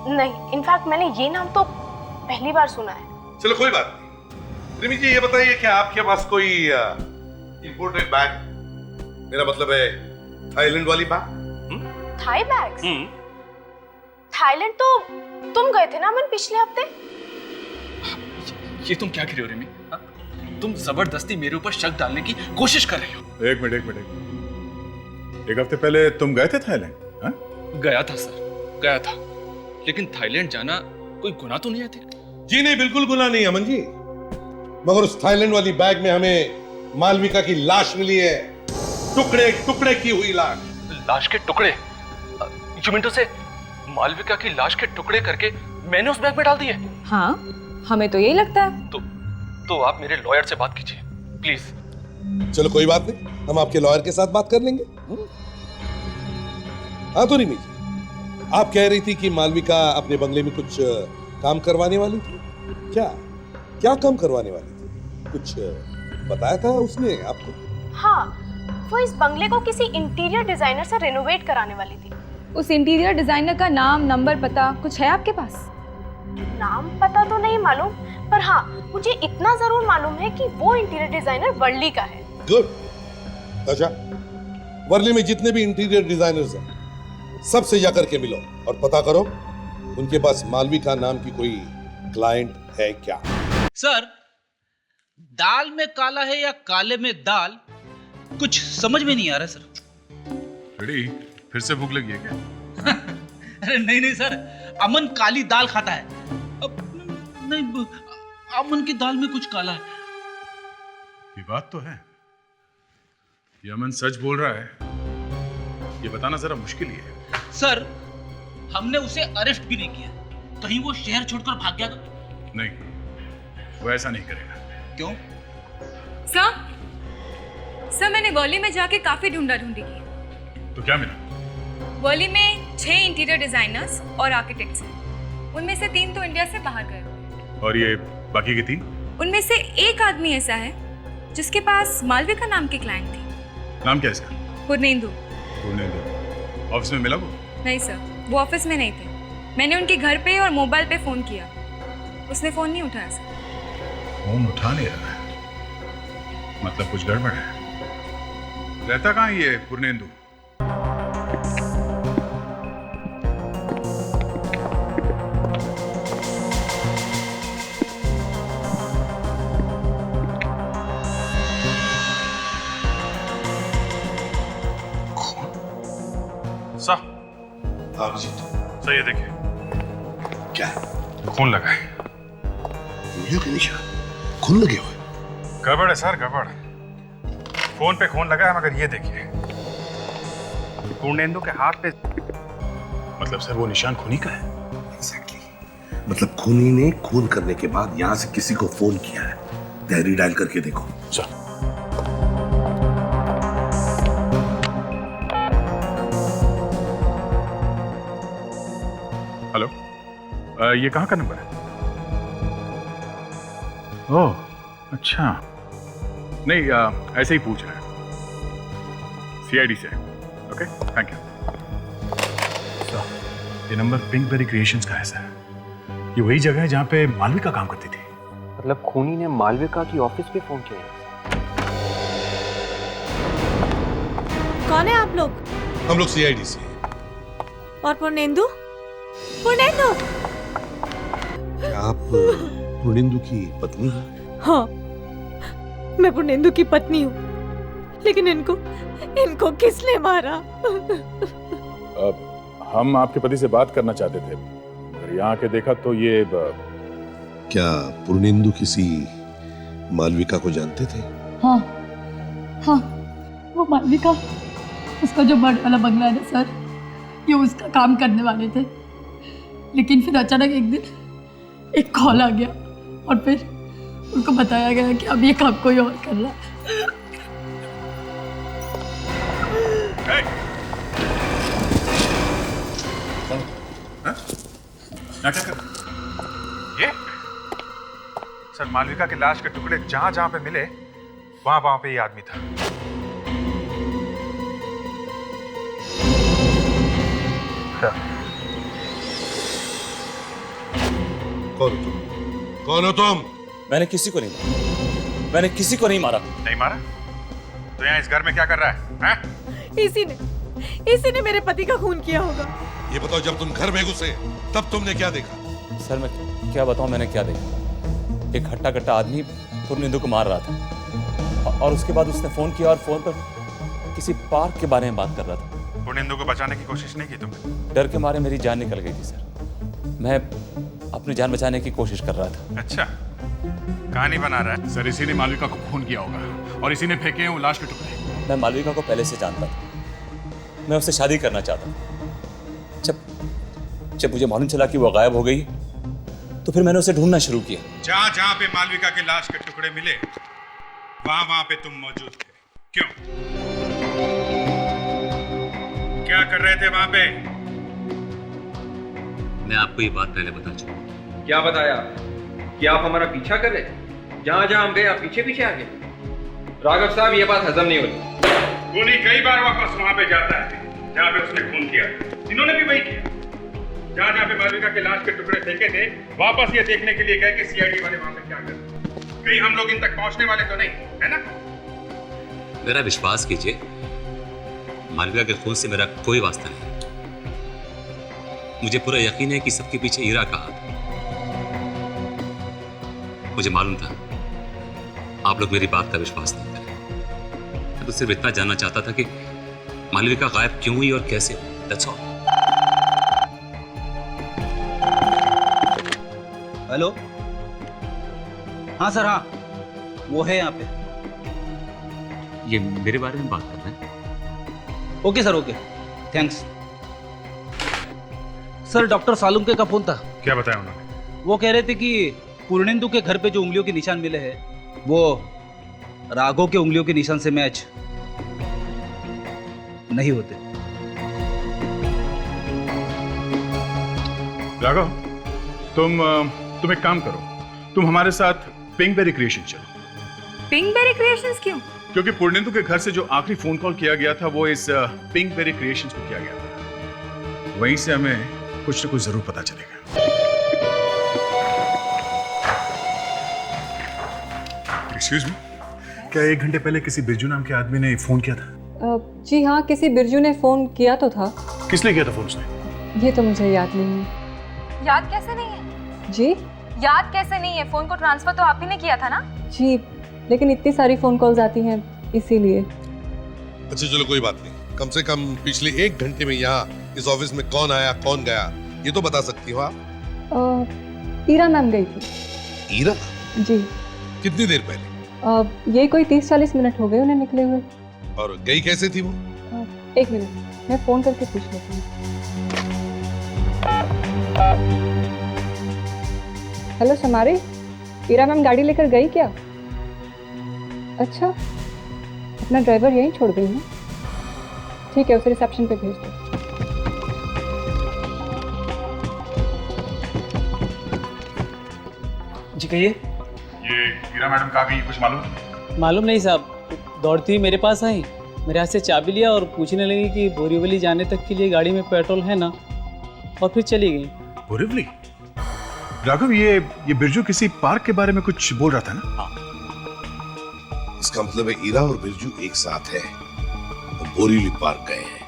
नहीं, इनफैक्ट मैंने ये नाम तो पहली बार सुना है। चलो कोई बात नहीं। रिमी जी, ये बताइए क्या आपके पास कोई इंपोर्टेड बैग, मेरा मतलब है थाईलैंड वाली बैग? Thai bags? थाईलैंड तो तुम गए थे ना मन पिछले हफ्ते? ये तुम क्या कर रहे हो रिमी? तुम जबरदस्ती मेरे ऊपर शक डालने की कोशिश कर रहे हो। एक मिनट। एक हफ्ते पहले तुम गए थे थाईलैंड? हाँ? गया था सर, गया था, लेकिन थाईलैंड जाना कोई गुनाह तो नहीं है? जी नहीं, बिल्कुल गुनाह नहीं अमन जी। मगर उस थाईलैंड वाली बैग में हमें मालविका की लाश मिली है, टुकड़े टुकड़े की हुई लाश। लाश के टुकड़े? यू मीन टू से मालविका की लाश के टुकड़े करके मैंने उस बैग में डाल दिए? हाँ, हमें तो यही लगता है। तो आप मेरे लॉयर से बात कीजिए प्लीज। चलो कोई बात नहीं, हम आपके लॉयर के साथ बात कर लेंगे। हाँ तो रिमी जी, आप कह रही थी कि मालविका अपने बंगले में कुछ काम करवाने वाली थी। क्या क्या काम करवाने वाली थी? कुछ बताया था उसने आपको? हाँ, वो इस बंगले को किसी इंटीरियर डिजाइनर से रेनोवेट कराने वाली थी। उस इंटीरियर डिजाइनर का नाम, नंबर, पता कुछ है आपके पास? नाम पता तो नहीं मालूम, पर हाँ मुझे इतना जरूर मालूम है कि वो इंटीरियर डिजाइनर वर्ली का है। गुड। अच्छा, वर्ली में जितने भी इंटीरियर डिजाइनर्स हैं सबसे जाकर के मिलो और पता करो उनके पास मालविका नाम की कोई क्लाइंट है क्या। सर, दाल में काला है या काले में दाल, कुछ समझ में नहीं आ रहा सर। रेडी, फिर से भूख लगी है क्या? अरे नहीं सर, अमन काली दाल खाता है। अब नहीं, अमन की दाल में कुछ काला है। ये बात तो है, ये अमन सच बोल रहा है, ये बताना जरा मुश्किल ही है। सर, हमने उसे अरेस्ट भी नहीं किया, कहीं वो शहर छोड़कर भाग गया तो? नहीं, वो ऐसा नहीं करेगा। क्यों? सर मैंने वर्ली में जाके काफी ढूंढी की। तो क्या मिला? वर्ली में 6 इंटीरियर डिजाइनर्स और आर्किटेक्ट्स हैं। उनमें से 3 तो इंडिया से बाहर गए। और ये बाकी के 3? उनमें से एक आदमी ऐसा है जिसके पास मालविका नाम की क्लाइंट थी। नाम क्या इसका? पूर्णेंदु। पूर्णेंदु। ऑफिस में मिला वो? नहीं सर, वो ऑफिस में नहीं थे। मैंने उनके घर पे और मोबाइल पे फोन किया, उसने फोन नहीं उठाया सर। फोन उठा नहीं रहा है, मतलब कुछ गड़बड़ है। रहता कहाँ ये पूर्णेंदु? आप जी सर ये देखिए, क्या खून लगा है। के निशान खून लगे हुए? गड़बड़ है सर, गड़बड़। फोन पे खून लगा है, मगर ये देखिए पूर्णेंदु के हाथ पे। मतलब सर वो निशान खूनी का है? एग्जैक्टली। मतलब खूनी ने खून करने के बाद यहाँ से किसी को फोन किया है। डायरी डायल करके देखो। चल। हेलो, ये कहाँ का नंबर है? ओह अच्छा, नहीं ऐसे ही पूछ रहे हैं, सीआईडी से। Okay, thank you sir. ये नंबर पिंकबेरी क्रिएशंस का है सर। ये वही जगह है जहाँ पे मालविका काम करती थी। मतलब खूनी ने मालविका की ऑफिस पे फोन किया? कौन है आप लोग? हम लोग सीआईडी से। और पूर्णेंदु? पूर्णेंदु! क्या आप पूर्णेंदु की पत्नी हैं? हाँ, मैं पूर्णेंदु की पत्नी हूँ, लेकिन इनको किसने मारा? हम आपके पति से बात करना चाहते थे, पर यहाँ आके देखा तो ये क्या पूर्णेंदु किसी मालविका को जानते थे? हाँ, वो मालविका, उसका जो बड़ा वाला बंगला है ना सर, ये उसका काम करने वाले थे। लेकिन फिर अचानक एक दिन एक कॉल आ गया और फिर उनको बताया गया कि अब ये काम कोई और कर रहा है। क्या कर? ये सर, मालविका की लाश के टुकड़े जहां जहां पे मिले वहां पे ये आदमी था। कौन हो तुम? मैंने किसी को नहीं मारा। मैंने किसी को नहीं मारा। नहीं मारा? तो यहाँ इस घर में क्या कर रहा है? इसी ने मेरे पति का खून किया होगा। ये बताओ, जब तुम घर में घुसे तब तुमने क्या देखा? सर मैं क्या बताऊं, मैंने क्या देखा। एक हट्टा कट्टा आदमी पूर्णेंदु को मार रहा था और उसके बाद उसने फोन किया और फोन पर किसी पार्क के बारे में बात कर रहा था। पूर्णेंदु को बचाने की कोशिश नहीं की तुमने? डर के मारे मेरी जान निकल गई थी सर। मैं अपनी जान बचाने की कोशिश कर रहा था। अच्छा, कहानी बना रहा है सर। इसी ने मालविका को खून किया होगा और इसी ने फेंके हैं वो लाश के टुकड़े। मैं मालविका को पहले से जानता था, मैं उससे शादी करना चाहता था। जब मुझे मालूम चला कि वो गायब हो गई तो फिर मैंने उसे ढूंढना शुरू किया। जहां जहां पे मालविका के लाश के टुकड़े मिले वहां वहां पे तुम मौजूद थे। क्यों? क्या कर रहे थे वहां पे? मैं आपको ये बात पहले बता चुका। क्या बताया? कि आप हमारा पीछा कर रहे थे? जहां जहां हम गए आप पीछे पीछे आ गए। राघव साहब, ये बात हजम नहीं होती। खूनी कई बार वापस वहां पे जाता है जहां पे उसने खून किया। इन्होंने भी वही किया। जहां जहां पे मालविका के लाश के टुकड़े फेंके थे वापस ये देखने के लिए गए कि सीआईडी वाले वहां पे क्या कर रहे हैं। कहीं हम लोग इन तक पहुंचने वाले तो नहीं है ना? मेरा विश्वास कीजिए, मालविका के खून से मेरा कोई वास्ता नहीं। मुझे पूरा यकीन है कि सबके पीछे ईरा का हाथ है। मुझे मालूम था आप लोग मेरी बात का विश्वास नहीं करें। मैं तो सिर्फ इतना जानना चाहता था कि मालविका गायब क्यों हुई और कैसे। That's all. हेलो, हाँ सर, हाँ वो है यहाँ पे। ये मेरे बारे में बात कर रहे हैं? Okay sir, okay, thanks. Sir, doctor Salunke का फोन था। क्या बताया उन्होंने? वो कह रहे थे कि पूर्णेंदु के घर पे जो उंगलियों के निशान मिले हैं वो राघव के उंगलियों के निशान से मैच नहीं होते। राघव, तुम एक काम करो, तुम हमारे साथ पिंकबेरी क्रिएशन चलो। पिंकबेरी क्रिएशंस क्यों? क्योंकि पूर्णेंदु के घर से जो आखिरी फोन कॉल किया गया था वो इस पिंकबेरी क्रिएशंस को किया गया था। वहीं से हमें कुछ न कुछ जरूर पता चलेगा। एक्सक्यूज मी, क्या 1 घंटे पहले किसी बिरजू नाम के आदमी ने फोन किया था? जी हाँ, किसी बिरजू ने फ़ोन किया तो था। किस लिए किया था फोन उसने? ये तो मुझे याद नहीं है। याद कैसे नहीं है? जी? याद कैसे नहीं है? फोन को ट्रांसफर तो आप ही ने किया था ना? जी, लेकिन इतनी सारी फ़ोन कॉल्स आती हैं इसीलिए। अच्छा चलो कोई बात नहीं, कम से कम पिछले 1 घंटे में यहाँ इस ऑफिस में कौन आया कौन गया ये तो बता सकती हो आप? ईरा मैम गई थी। ईरा? जी। कितनी देर पहले? ये कोई 30-40 मिनट हो गए उन्हें निकले हुए। और गई कैसे थी वो? 1 मिनट, मैं फ़ोन करके पूछ लेती हूँ। हेलो समारी, ईरा मैम गाड़ी लेकर गई क्या? अच्छा, अपना ड्राइवर यहीं छोड़ गई ना? ठीक है, उसे रिसेप्शन पे भेज दो। जी कहिए। ये हीरा मैडम कहाँ गई, कुछ मालूम? मालूम नहीं साहब, दौड़ती हुई मेरे पास आई, मेरे हाथ से चाबी लिया और पूछने लगी कि बोरीवली जाने तक के लिए गाड़ी में पेट्रोल है ना, और फिर चली गई। बोरीवली? राघव, ये बिरजू किसी पार्क के बारे में कुछ बोल रहा था ना? हाँ। इसका मतलब है ईरा और बिरजू एक साथ है और बोरीवली पार्क गए हैं।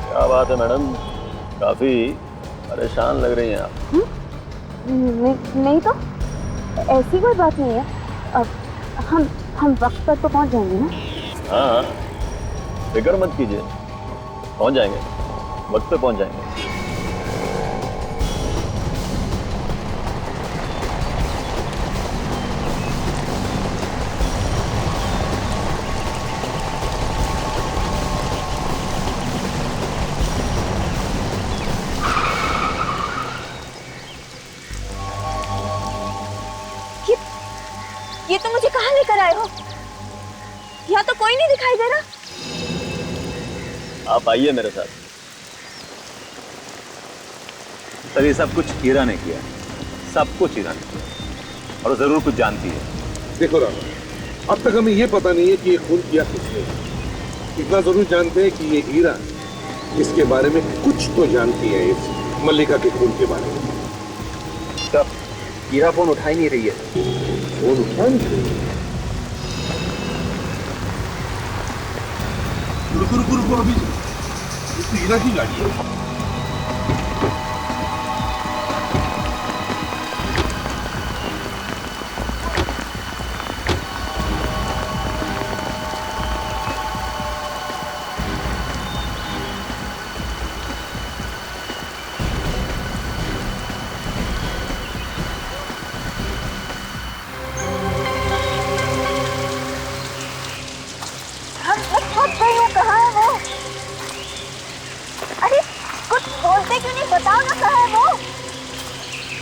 क्या बात है मैडम, काफी परेशान लग रही हैं आप। नहीं तो ऐसी कोई बात नहीं है। अब हम वक्त पर तो पहुंच जाएंगे ना? हाँ, फिक्र मत कीजिए, पहुंच जाएंगे, वक्त पे पहुंच जाएंगे। ये तो मुझे कहाँ लेकर आए हो? यहाँ तो कोई नहीं दिखाई दे रहा। आप आइए मेरे साथ। सर, ये सब कुछ हीरा ने किया, सब कुछ हीरा ने किया, और जरूर कुछ जानती है। देखो राम, अब तक हमें ये पता नहीं है कि ये खून किया किसने। इतना जरूर जानते हैं कि ये हीरा इसके बारे में कुछ तो जानती है, इस मल्लिका के खून के बारे में। सर, हीरा फोन उठा ही नहीं रही है। फोन उठा नहीं रही? रुको अभी, ये तो हीरा की गाड़ी है।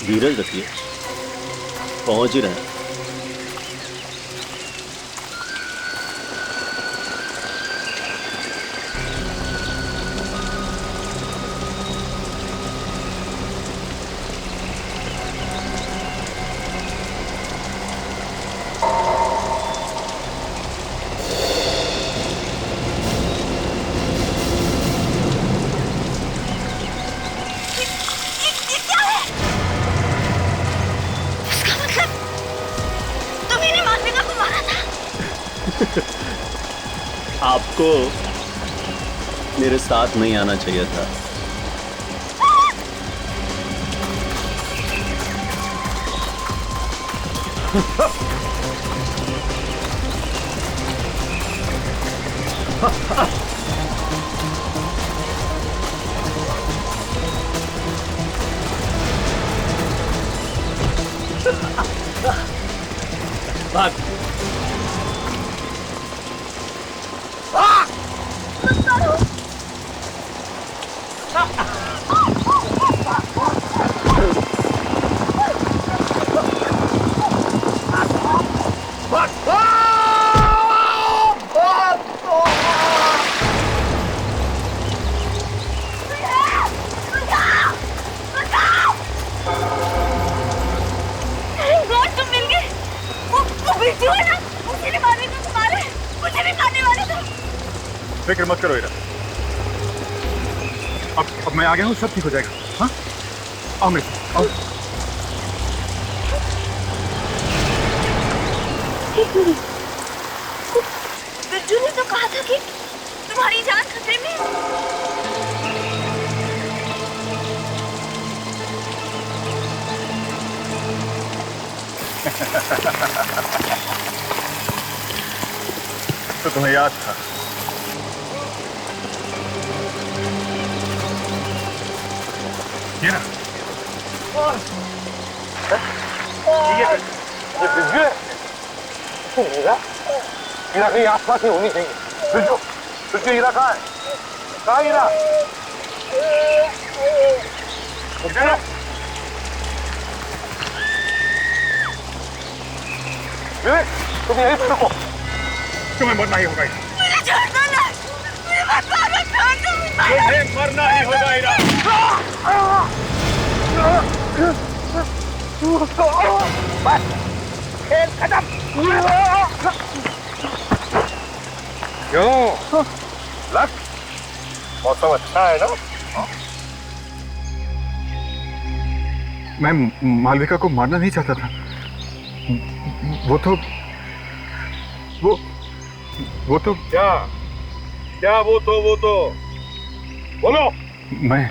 धीरज रखिए, पहुंच ही रहे हैं। आपको मेरे साथ नहीं आना चाहिए था। भाग। फिक्र मत करो इरा, अब मैं आ गया हूँ, सब ठीक हो जाएगा। हाँ, आओ मेरे साथ, आओ। बिरजू ने तो कहा था कि तुम्हारी जान खतरे में है। तो तुम्हें याद था? ये ना, ये बिरजू है। हीरा, हीरा कहीं आसपास ही होनी चाहिए। बिरजू, बिरजू हीरा कहाँ है? कहाँ हीरा? हीरा? विवेक, तुम यहीं पे रुको। तुम्हें मरना ही होगा। मुझे छोड़ दो ना, मुझे मत मारो, छोड़ दो मुझे। तुम्हें मरना ही होगा हीरा। बस, खेल खत्म। क्यों? लक, मौसम अच्छा है ना? मैं मालविका को मारना नहीं चाहता था। वो तो क्या बोलो। मैं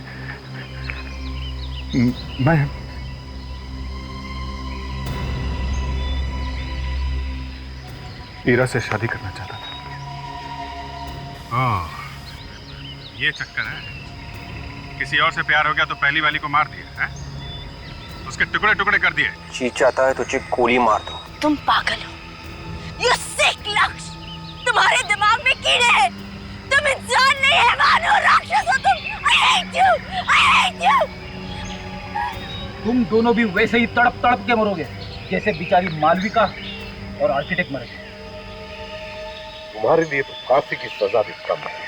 ईरा से शादी करना चाहता था। ये चक्कर है। किसी और से प्यार हो गया तो पहली वाली को मार दिया है? उसके टुकड़े टुकड़े कर दिए। जी चाहता है तुझे गोली मार दो। तुम पागल हो। You sick लक्ष्य, तुम्हारे दिमाग में कीड़े हैं। तुम इंसान नहीं है, मानो राक्षस हो तुम। I hate you, I hate you। तुम दोनों भी वैसे ही तड़प तड़प के मरोगे जैसे बेचारी मालविका और आर्किटेक्ट मरे। तुम्हारे लिए तो फांसी की सजा भी कम है।